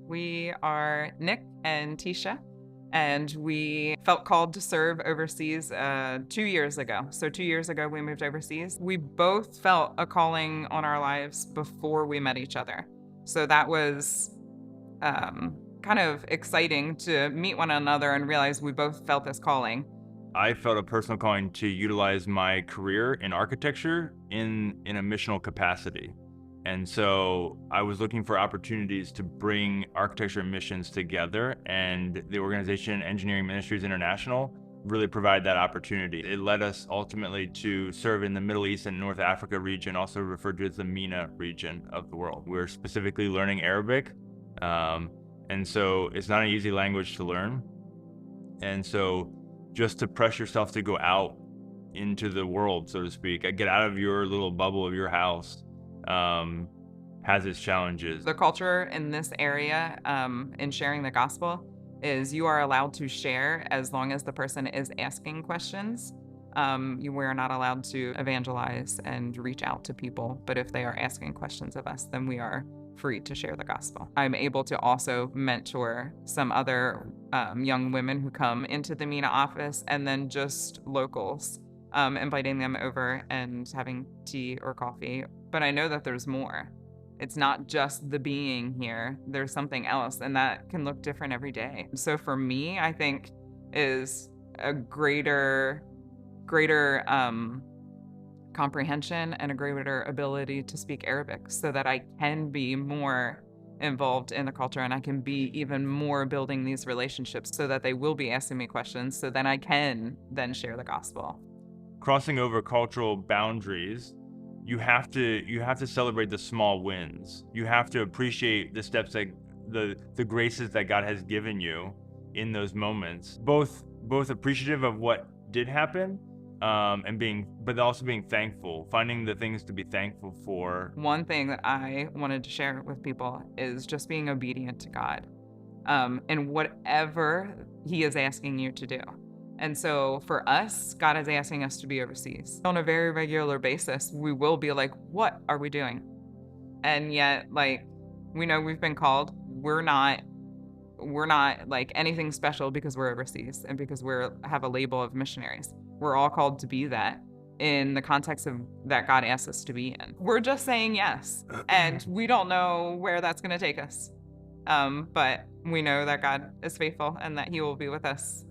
We are Nick and Teesha, and we felt called to serve overseas 2 years ago. So 2 years ago, we moved overseas. We both felt a calling on our lives before we met each other. So that was kind of exciting to meet one another and realize we both felt this calling. I felt a personal calling to utilize my career in architecture in a missional capacity. And so I was looking for opportunities to bring architecture and missions together, and the organization Engineering Ministries International really provided that opportunity. It led us ultimately to serve in the Middle East and North Africa region, also referred to as the MENA region of the world. We're specifically learning Arabic, and so it's not an easy language to learn. And so just to press yourself to go out into the world, so to speak, get out of your little bubble of your house, has its challenges. The culture in this area, in sharing the gospel, is you are allowed to share as long as the person is asking questions. We're not allowed to evangelize and reach out to people, but if they are asking questions of us, then we are free to share the gospel. I'm able to also mentor some other young women who come into the MENA office, and then just locals, inviting them over and having tea or coffee. But I know that there's more. It's not just the being here. There's something else, and that can look different every day. So for me, I think is a greater comprehension and a greater ability to speak Arabic, so that I can be more involved in the culture and I can be even more building these relationships so that they will be asking me questions, so then I can then share the gospel. Crossing over cultural boundaries, you have to celebrate the small wins. You have to appreciate the steps that the graces that God has given you in those moments. Both appreciative of what did happen, but also being thankful, finding the things to be thankful for. One thing that I wanted to share with people is just being obedient to God, in whatever He is asking you to do. And so for us, God is asking us to be overseas. On a very regular basis, we will be like, what are we doing? And yet, like, we know we've been called. We're not like anything special because we're overseas and because have a label of missionaries. We're all called to be that in the context of that God asks us to be in. We're just saying yes, and we don't know where that's going to take us. But we know that God is faithful and that He will be with us